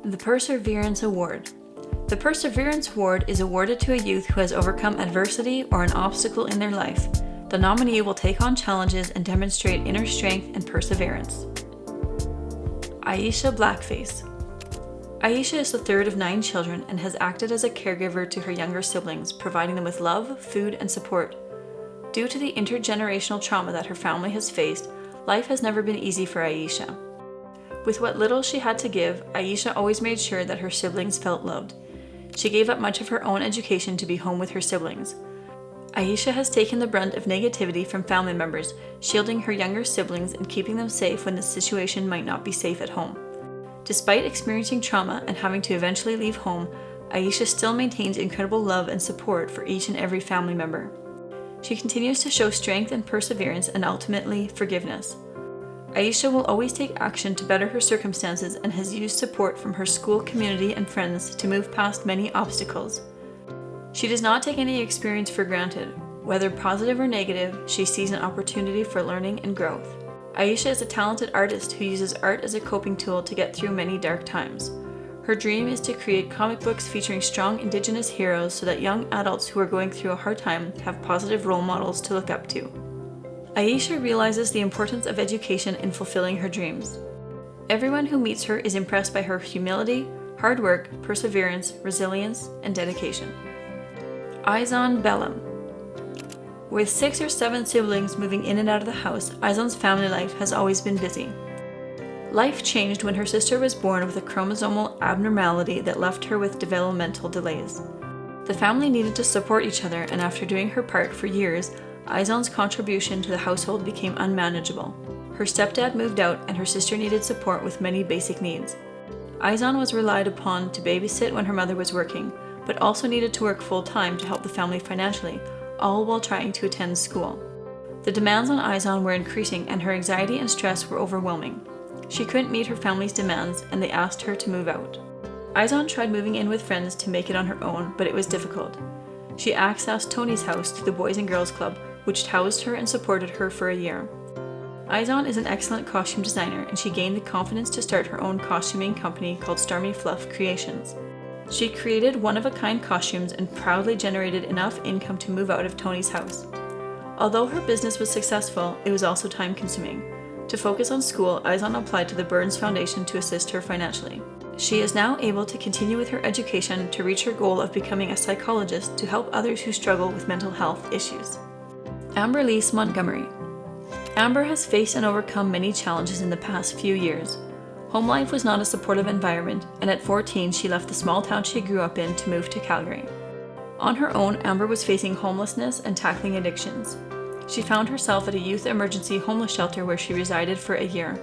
The Perseverance Award. The Perseverance Award is awarded to a youth who has overcome adversity or an obstacle in their life. The nominee will take on challenges and demonstrate inner strength and perseverance. AISHA BLACKFACE. AISHA is the third of 9 children and has acted as a caregiver to her younger siblings, providing them with love, food, and support. Due to the intergenerational trauma that her family has faced, life has never been easy for AISHA. With what little she had to give, AISHA always made sure that her siblings felt loved. She gave up much of her own education to be home with her siblings. AISHA has taken the brunt of negativity from family members, shielding her younger siblings and keeping them safe when the situation might not be safe at home. Despite experiencing trauma and having to eventually leave home, AISHA still maintains incredible love and support for each and every family member. She continues to show strength and perseverance and ultimately forgiveness. AISHA will always take action to better her circumstances and has used support from her school community and friends to move past many obstacles. She does not take any experience for granted. Whether positive or negative, she sees an opportunity for learning and growth. AISHA is a talented artist who uses art as a coping tool to get through many dark times. Her dream is to create comic books featuring strong Indigenous heroes so that young adults who are going through a hard time have positive role models to look up to. AISHA realizes the importance of education in fulfilling her dreams. Everyone who meets her is impressed by her humility, hard work, perseverance, resilience, and dedication. AIZON BELLAM. With 6 or 7 siblings moving in and out of the house, AIZON's family life has always been busy. Life changed when her sister was born with a chromosomal abnormality that left her with developmental delays. The family needed to support each other, and after doing her part for years, AIZON's contribution to the household became unmanageable. Her stepdad moved out and her sister needed support with many basic needs. AIZON was relied upon to babysit when her mother was working, but also needed to work full-time to help the family financially, all while trying to attend school. The demands on AIZON were increasing and her anxiety and stress were overwhelming. She couldn't meet her family's demands and they asked her to move out. AIZON tried moving in with friends to make it on her own, but it was difficult. She accessed Tony's house through the Boys and Girls Club, which housed her and supported her for a year. AIZON is an excellent costume designer and she gained the confidence to start her own costuming company called Stormy Fluff Creations. She created one-of-a-kind costumes and proudly generated enough income to move out of Tony's house. Although her business was successful, it was also time-consuming. To focus on school, AIZON applied to the Burns Foundation to assist her financially. She is now able to continue with her education to reach her goal of becoming a psychologist to help others who struggle with mental health issues. AMBERLISE Montgomery. Amber has faced and overcome many challenges in the past few years. Home life was not a supportive environment, and at 14 she left the small town she grew up in to move to Calgary. On her own, Amber was facing homelessness and tackling addictions. She found herself at a youth emergency homeless shelter where she resided for a year.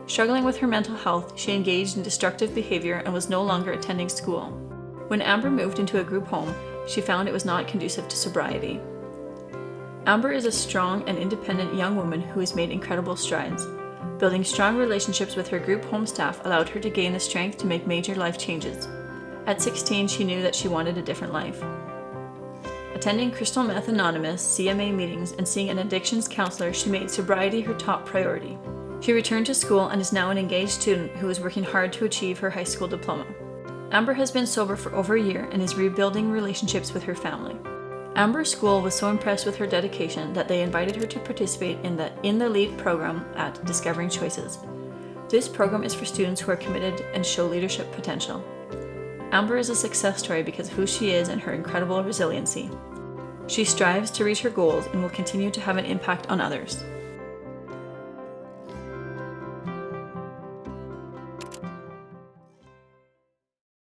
Struggling with her mental health, she engaged in destructive behavior and was no longer attending school. When Amber moved into a group home, she found it was not conducive to sobriety. Amber is a strong and independent young woman who has made incredible strides. Building strong relationships with her group home staff allowed her to gain the strength to make major life changes. At 16, she knew that she wanted a different life. Attending Crystal Meth Anonymous, CMA meetings, and seeing an addictions counselor, she made sobriety her top priority. She returned to school and is now an engaged student who is working hard to achieve her high school diploma. Amber has been sober for over a year and is rebuilding relationships with her family. Amber's school was so impressed with her dedication that they invited her to participate in the Lead program at Discovering Choices. This program is for students who are committed and show leadership potential. Amber is a success story because of who she is and her incredible resiliency. She strives to reach her goals and will continue to have an impact on others.